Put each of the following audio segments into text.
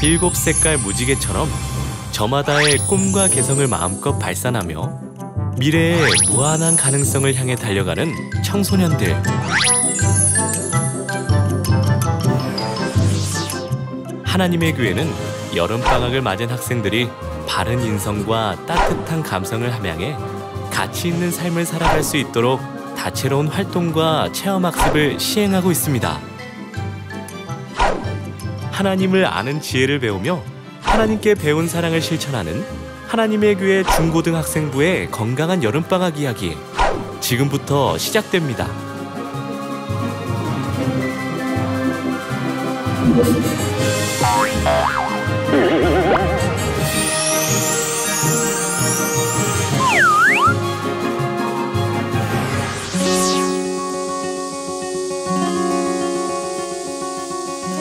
7색깔 무지개처럼 저마다의 꿈과 개성을 마음껏 발산하며 미래의 무한한 가능성을 향해 달려가는 청소년들. 하나님의 교회는 여름방학을 맞은 학생들이 바른 인성과 따뜻한 감성을 함양해 가치 있는 삶을 살아갈 수 있도록 다채로운 활동과 체험학습을 시행하고 있습니다. 하나님을 아는 지혜를 배우며 하나님께 배운 사랑을 실천하는 하나님의 교회 중고등학생부의 건강한 여름방학 이야기, 지금부터 시작됩니다.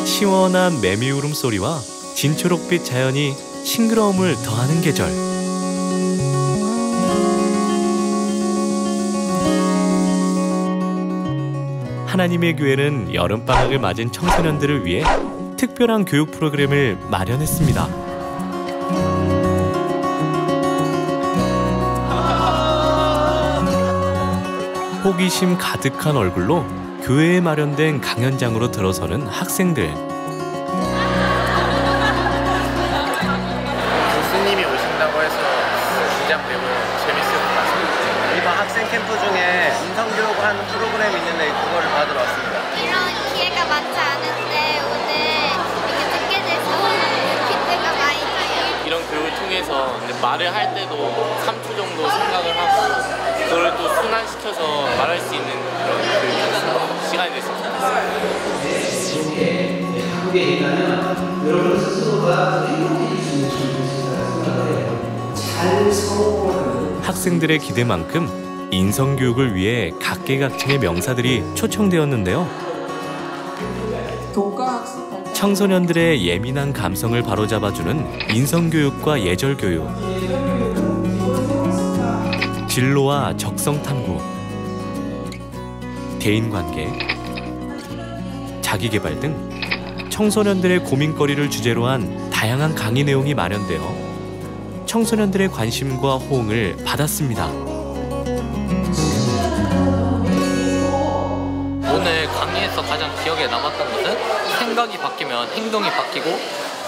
시원한 매미 울음소리와 진초록빛 자연이 싱그러움을 더하는 계절. 하나님의 교회는 여름방학을 맞은 청소년들을 위해 특별한 교육 프로그램을 마련했습니다. 호기심 가득한 얼굴로 교회에 마련된 강연장으로 들어서는 학생들. 교수님이 오신다고 해서 긴장되고 재밌을 것 같습니다. 이번 학생 캠프 중에 인성교육을 하는 프로그램이 있는데 그거를 받으러 왔습니다. 이런 기회가 많지 않은데 오늘 이렇게 듣게 돼서 기대가 많이 돼요. 이런 교육을 통해서 말을 할 때도 3초 정도 생각을 하고 그걸 또 순환시켜서 말할 수 있는 그런 시간이 됐으면 좋겠어요. 한국에 있다면 여러분 스스로가 행복해질 수 있는 좋은 생각을 해요. 잘 성공하는 학생들의 기대만큼 인성교육을 위해 각계각층의 명사들이 초청되었는데요. 청소년들의 예민한 감성을 바로잡아주는 인성교육과 예절교육, 진로와 적성탐구, 대인관계, 자기개발 등 청소년들의 고민거리를 주제로 한 다양한 강의 내용이 마련되어 청소년들의 관심과 호응을 받았습니다. 오늘 강의에서 가장 기억에 남았던 것은 생각이 바뀌면 행동이 바뀌고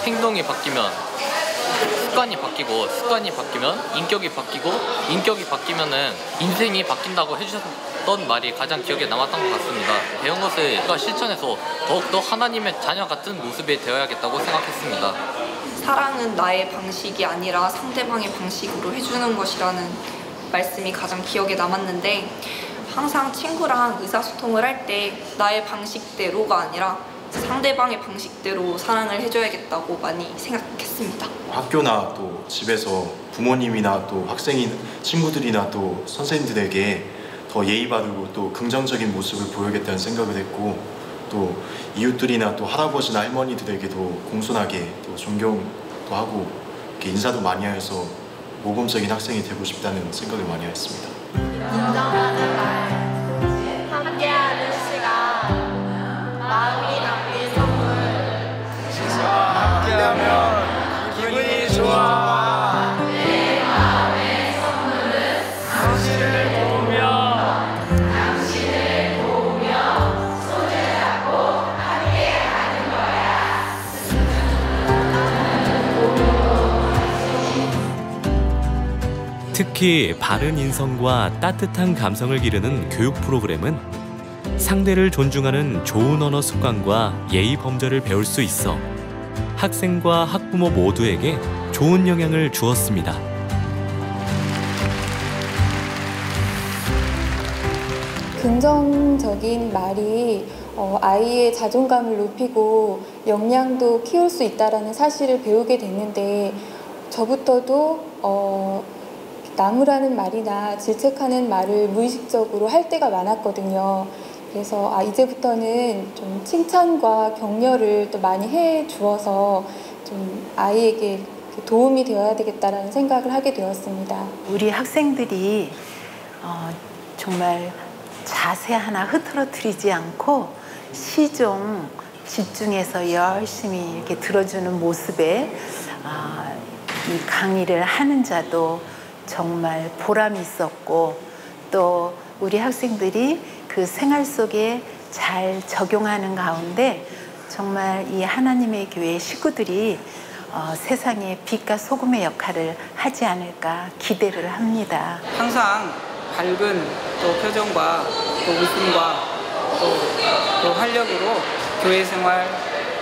행동이 바뀌면 습관이 바뀌고 습관이 바뀌면 인격이 바뀌고 인격이 바뀌면은 인생이 바뀐다고 해주셨던 말이 가장 기억에 남았던 것 같습니다. 배운 것을 실천해서 더욱더 하나님의 자녀 같은 모습이 되어야겠다고 생각했습니다. 사랑은 나의 방식이 아니라 상대방의 방식으로 해주는 것이라는 말씀이 가장 기억에 남았는데, 항상 친구랑 의사소통을 할 때 나의 방식대로가 아니라 상대방의 방식대로 사랑을 해줘야겠다고 많이 생각했습니다. 학교나 또 집에서 부모님이나 또 학생인 친구들이나 또 선생님들에게 더 예의 바르고 또 긍정적인 모습을 보여야겠다는 생각을 했고, 또 이웃들이나 또 할아버지나 할머니들에게도 공손하게 또 존경도 하고 이렇게 인사도 많이 해서 모범적인 학생이 되고 싶다는 생각을 많이 했습니다. 인정하는 말, 함께하는 시간, 마음이 담긴 선물. 함께하면 기분이 좋아. 내 마음의 선물은 당신을 도우며 손을 잡고 함께하는 거야. 특히 바른 인성과 따뜻한 감성을 기르는 교육 프로그램은 상대를 존중하는 좋은 언어 습관과 예의 범절을 배울 수 있어 학생과 학부모 모두에게 좋은 영향을 주었습니다. 긍정적인 말이 아이의 자존감을 높이고 역량도 키울 수 있다는 사실을 배우게 됐는데, 저부터도 나무라는 말이나 질책하는 말을 무의식적으로 할 때가 많았거든요. 그래서 이제부터는 좀 칭찬과 격려를 또 많이 해주어서 좀 아이에게 도움이 되어야 되겠다라는 생각을 하게 되었습니다. 우리 학생들이 정말 자세 하나 흐트러뜨리지 않고 시종 집중해서 열심히 이렇게 들어주는 모습에 이 강의를 하는 자도 정말 보람이 있었고, 또 우리 학생들이 그 생활 속에 잘 적용하는 가운데 정말 이 하나님의 교회 식구들이 세상의 빛과 소금의 역할을 하지 않을까 기대를 합니다. 항상 밝은 또 표정과 또 웃음과 또 활력으로 교회 생활,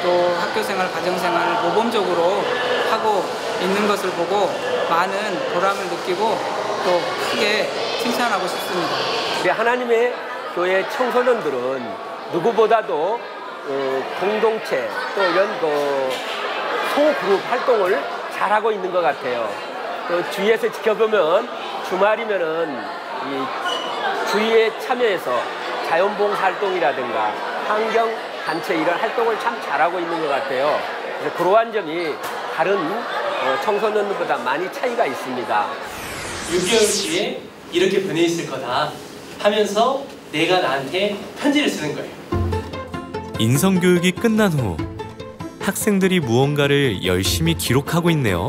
또 학교 생활, 가정 생활을 모범적으로 하고 있는 것을 보고 많은 보람을 느끼고 또 크게 칭찬하고 싶습니다. 우리 하나님의 교회 청소년들은 누구보다도 공동체 또 이런 소그룹 활동을 잘하고 있는 것 같아요. 또 주위에서 지켜보면 주말이면은 이 주위에 참여해서 자연봉사활동이라든가 환경단체 이런 활동을 참 잘하고 있는 것 같아요. 그래서 그러한 점이 다른 청소년들보다 많이 차이가 있습니다. 6개월 뒤에 이렇게 변해 있을 거다 하면서 내가 나한테 편지를 쓰는 거예요. 인성교육이 끝난 후 학생들이 무언가를 열심히 기록하고 있네요.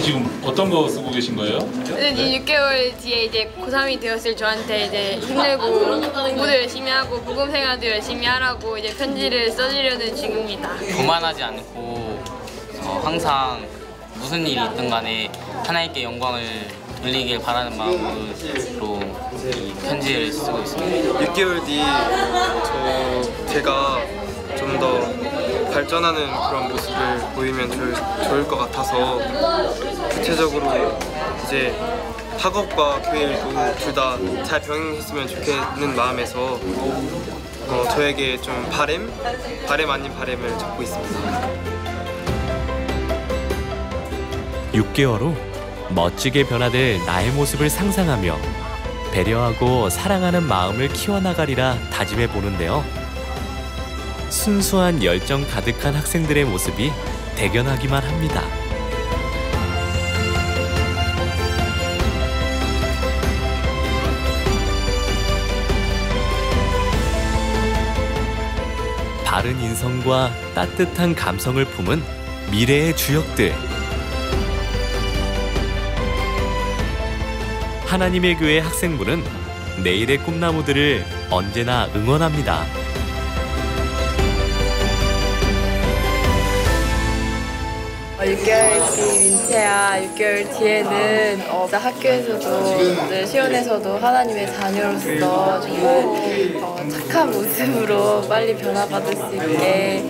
지금 어떤 거 쓰고 계신 거예요? 이제 6개월 뒤에 이제 고3이 되었을 저한테 이제 힘내고 공부도 열심히 하고 복음 생활도 열심히 하라고 이제 편지를 써주려는 중입니다. 교만하지 않고 항상 무슨 일이 있든 간에 하나님께 영광을 돌리길 바라는 마음으로 이 편지를 쓰고 있습니다. 6개월 뒤 제가 좀 더 발전하는 그런 모습을 보이면 좋을 것 같아서 구체적으로 이제 학업과 교회 일도 둘 다 잘 병행했으면 좋겠는 마음에서 저에게 좀 바램 아닌 바램을 적고 있습니다. 6개월 후 멋지게 변화될 나의 모습을 상상하며 배려하고 사랑하는 마음을 키워나가리라 다짐해 보는데요. 순수한 열정 가득한 학생들의 모습이 대견하기만 합니다. 바른 인성과 따뜻한 감성을 품은 미래의 주역들. 하나님의 교회 학생부는 내일의 꿈나무들을 언제나 응원합니다. 어, 6개월 뒤 민채야, 6개월 뒤에는 학교에서도 시온에서도 하나님의 자녀로서 정말 착한 모습으로 빨리 변화받을 수 있게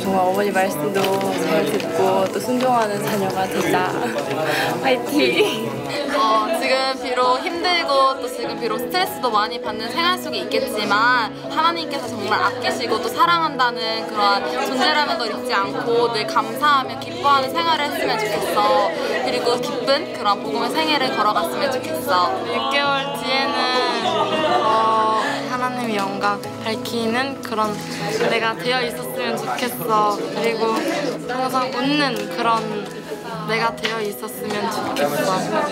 정말 어머니 말씀도 잘 듣고 또 순종하는 자녀가 되자. 화이팅! 지금 비록 힘들고 또 지금 비록 스트레스도 많이 받는 생활 속에 있겠지만 하나님께서 정말 아끼시고 또 사랑한다는 그런 존재라는 걸 잊지 않고 늘 감사하며 기뻐하는 생활을 했으면 좋겠어. 그리고 기쁜 그런 복음의 생애를 걸어갔으면 좋겠어. 6개월 뒤에는 하나님의 영광 밝히는 그런 내가 되어 있었으면 좋겠어. 그리고 항상 웃는 그런 내가 되어 있었으면 좋겠어.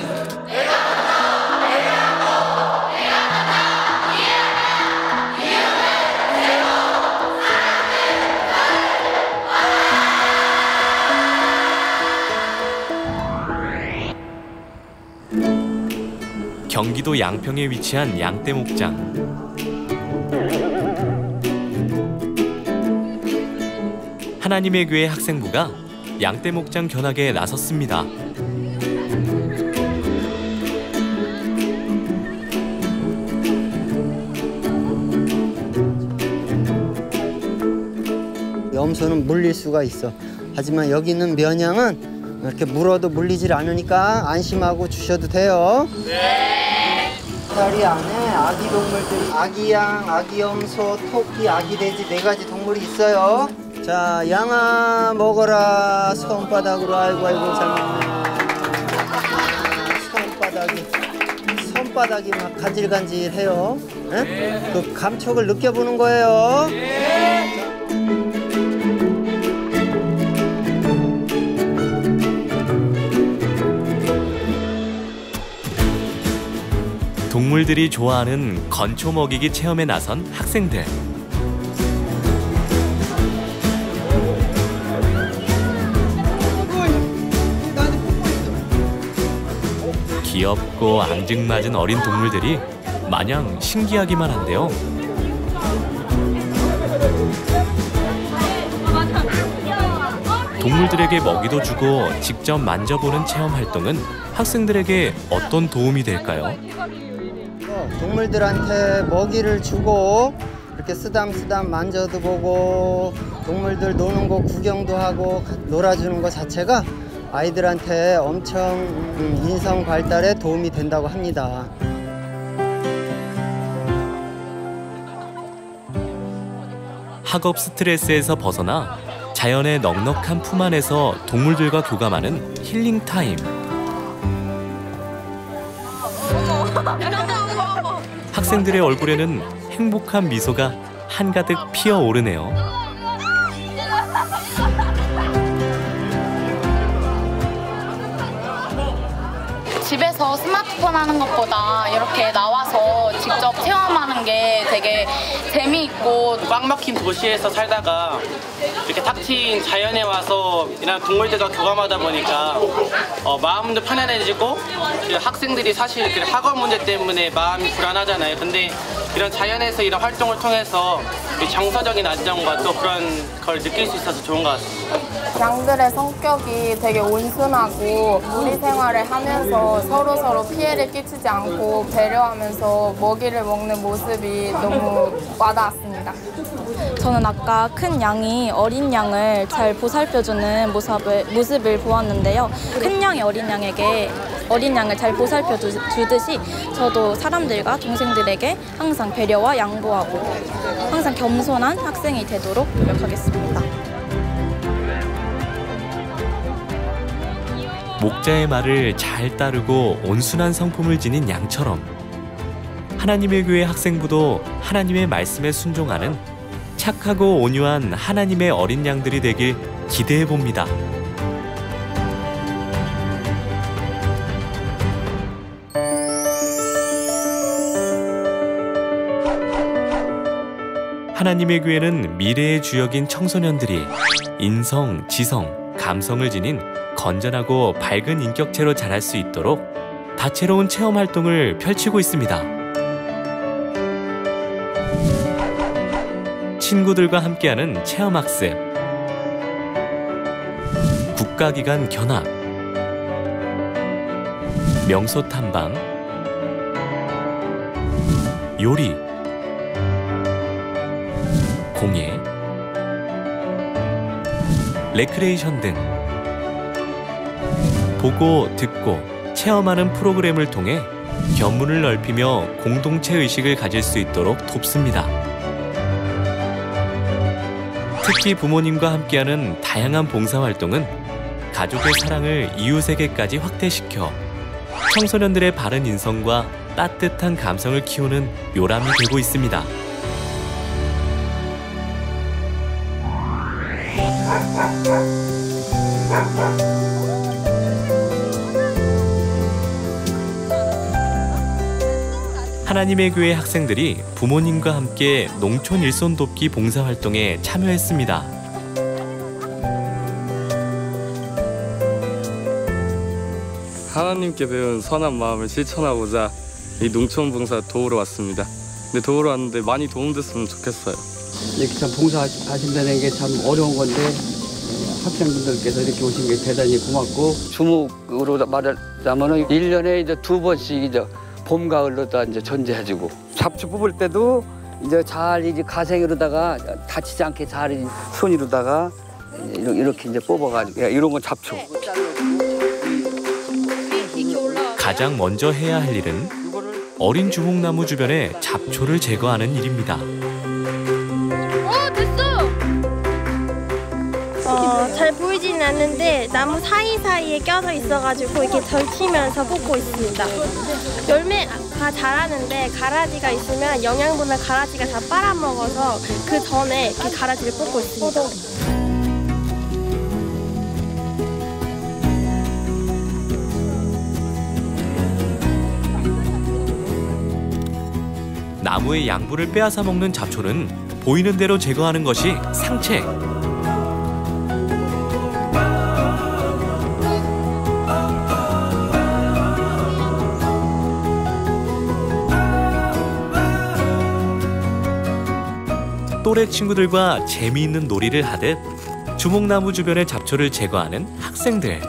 경기도 양평에 위치한 양떼 목장. 하나님의 교회 학생부가 양떼 목장 견학에 나섰습니다. 염소는 물릴 수가 있어. 하지만 여기 있는 면양은 이렇게 물어도 물리질 않으니까 안심하고 주셔도 돼요. 네. 자리 안에 아기 동물들이 아기 양, 아기 염소, 토끼, 아기 돼지 4가지 동물이 있어요. 자, 양아 먹어라. 손바닥으로. 아이고 잘 먹네. 손바닥이 막 간질간질해요. 네? 그 감촉을 느껴보는 거예요. 동물들이 좋아하는 건초 먹이기 체험에 나선 학생들. 귀엽고 앙증맞은 어린 동물들이 마냥 신기하기만 한데요. 동물들에게 먹이도 주고 직접 만져보는 체험 활동은 학생들에게 어떤 도움이 될까요? 동물들한테 먹이를 주고 이렇게 쓰담쓰담 만져도 보고 동물들 노는 거 구경도 하고 놀아주는 것 자체가 아이들한테 엄청 인성 발달에 도움이 된다고 합니다. 학업 스트레스에서 벗어나 자연의 넉넉한 품 안에서 동물들과 교감하는 힐링 타임. 학생들의 얼굴에는 행복한 미소가 한가득 피어오르네요. 집에서 스마트폰 하는 것보다 이렇게 나와서 직접 체험하는 게 되게 재미있고, 꽉 막힌 도시에서 살다가 이렇게 탁 트인 자연에 와서 이런 동물들과 교감하다 보니까 마음도 편안해지고, 학생들이 사실 학업 문제 때문에 마음이 불안하잖아요. 근데 이런 자연에서 이런 활동을 통해서 정서적인 안정과 또 그런 걸 느낄 수 있어서 좋은 것 같습니다. 양들의 성격이 되게 온순하고 무리 생활을 하면서 서로 피해를 끼치지 않고 배려하면서 먹이를 먹는 모습이 너무 와닿았습니다. 저는 아까 큰 양이 어린 양을 잘 보살펴주는 모습을 보았는데요. 큰 양이 어린 양을 잘 보살펴 주듯이 저도 사람들과 동생들에게 항상 배려와 양보하고 항상 겸손한 학생이 되도록 노력하겠습니다. 목자의 말을 잘 따르고 온순한 성품을 지닌 양처럼 하나님의 교회 학생부도 하나님의 말씀에 순종하는 착하고 온유한 하나님의 어린 양들이 되길 기대해 봅니다. 하나님의 교회는 미래의 주역인 청소년들이 인성, 지성, 감성을 지닌 건전하고 밝은 인격체로 자랄 수 있도록 다채로운 체험 활동을 펼치고 있습니다. 친구들과 함께하는 체험학습, 국가기관 견학, 명소 탐방, 요리, 공예, 레크레이션 등 보고 듣고 체험하는 프로그램을 통해 견문을 넓히며 공동체 의식을 가질 수 있도록 돕습니다. 특히 부모님과 함께하는 다양한 봉사활동은 가족의 사랑을 이웃에게까지 확대시켜 청소년들의 바른 인성과 따뜻한 감성을 키우는 요람이 되고 있습니다. 하나님의 교회 학생들이 부모님과 함께 농촌 일손 돕기 봉사활동에 참여했습니다. 하나님께 배운 선한 마음을 실천하고자 이 농촌 봉사 도우러 왔습니다. 근데 도우러 왔는데 많이 도움됐으면 좋겠어요. 이렇게 참 봉사하신다는 게 참 어려운 건데 학생분들께서 이렇게 오신 게 대단히 고맙고, 주목으로 말하자면 1년에 이제 2번씩 이제 봄, 가을로 다 이제 전제해주고, 잡초 뽑을 때도 이제 잘 이제 가생으로다가 다치지 않게 잘 손으로다가 이렇게 이제 뽑아가지고, 이런 건 잡초. 가장 먼저 해야 할 일은 어린 주목나무 주변에 잡초를 제거하는 일입니다. 잘 보이진 않는데 나무 사이사이에 껴서 있어가지고 이렇게 걸치면서 뽑고 있습니다. 열매가 자라는데 가라지가 있으면 영양분을 가라지가 다 빨아먹어서 그 전에 이렇게 가라지를 뽑고 있습니다. 나무의 양분을 빼앗아 먹는 잡초는 보이는 대로 제거하는 것이 상책. 또래 친구들과 재미있는 놀이를 하듯 주목나무 주변의 잡초를 제거하는 학생들.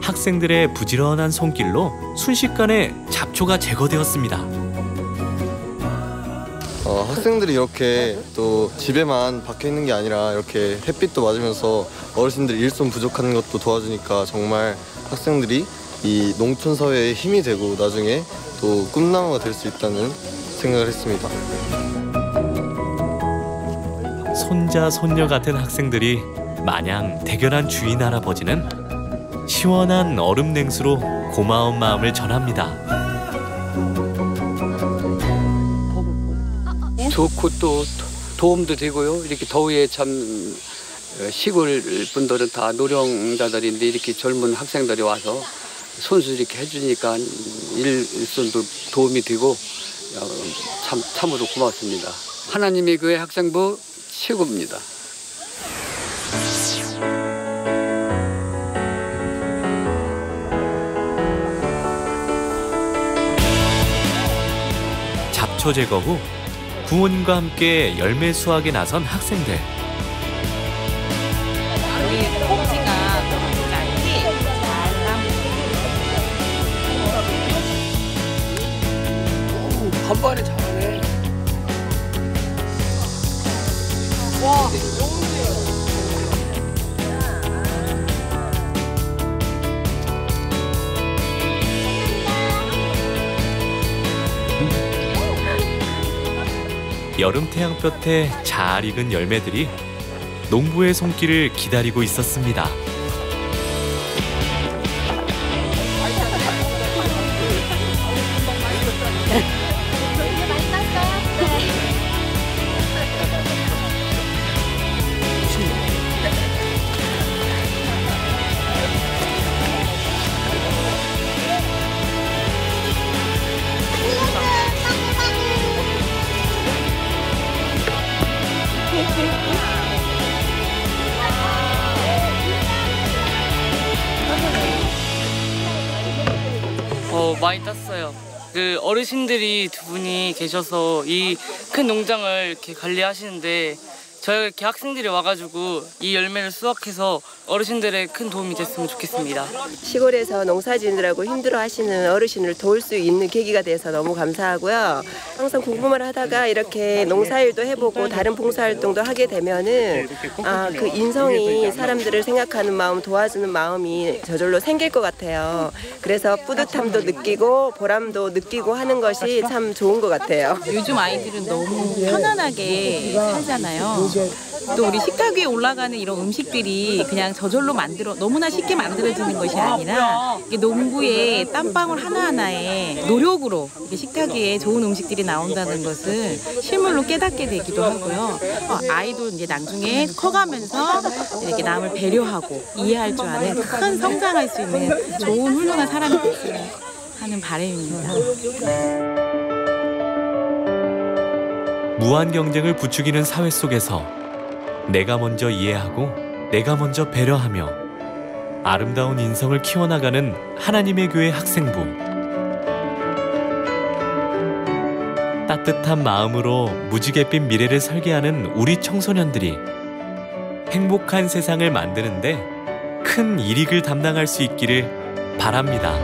학생들의 부지런한 손길로 순식간에 잡초가 제거되었습니다. 학생들이 이렇게 또 집에만 박혀 있는 게 아니라 이렇게 햇빛도 맞으면서 어르신들이 일손 부족한 것도 도와주니까 정말 학생들이 이 농촌 사회에 힘이 되고 나중에 또 꿈나무가 될 수 있다는 생각을 했습니다. 손자, 손녀 같은 학생들이 마냥 대견한 주인 할아버지는 시원한 얼음 냉수로 고마운 마음을 전합니다. 좋고 또 도움도 되고요. 이렇게 더위에 참 시골 분들은 다 노령자들인데 이렇게 젊은 학생들이 와서 손수 이렇게 해주니까 일손도 도움이 되고 참으로 고맙습니다. 하나님의 교회 학생부 최고입니다. 잡초 제거 후 부모님과 함께 열매 수확에 나선 학생들. 우리 콩지가 짧지? 한 번에 잘하네. 와, 여름 태양볕에 잘 익은 열매들이 농부의 손길을 기다리고 있었습니다. 많이 땄어요. 그 어르신들이 두 분이 계셔서 이 큰 농장을 이렇게 관리하시는데 저희 이렇게 학생들이 와가지고 이 열매를 수확해서 어르신들의 큰 도움이 됐으면 좋겠습니다. 시골에서 농사짓느라고 힘들어하시는 어르신을 도울 수 있는 계기가 돼서 너무 감사하고요. 항상 공부만 하다가 이렇게 농사일도 해보고 다른 봉사활동도 하게 되면은 그 인성이 사람들을 생각하는 마음, 도와주는 마음이 저절로 생길 것 같아요. 그래서 뿌듯함도 느끼고 보람도 느끼고 하는 것이 참 좋은 것 같아요. 요즘 아이들은 너무 편안하게 살잖아요. 또 우리 식탁 위에 올라가는 이런 음식들이 그냥 저절로 너무나 쉽게 만들어지는 것이 아니라 이게 농부의 땀방울 하나하나에 노력으로 이렇게 식탁 위에 좋은 음식들이 나온다는 것을 실물로 깨닫게 되기도 하고요. 아이도 이제 나중에 커가면서 이렇게 남을 배려하고 이해할 줄 아는 큰 성장할 수 있는 좋은 훌륭한 사람이 됐으면 하는 바람입니다. 무한 경쟁을 부추기는 사회 속에서 내가 먼저 이해하고 내가 먼저 배려하며 아름다운 인성을 키워나가는 하나님의 교회 학생부. 따뜻한 마음으로 무지갯빛 미래를 설계하는 우리 청소년들이 행복한 세상을 만드는데 큰 일익을 담당할 수 있기를 바랍니다.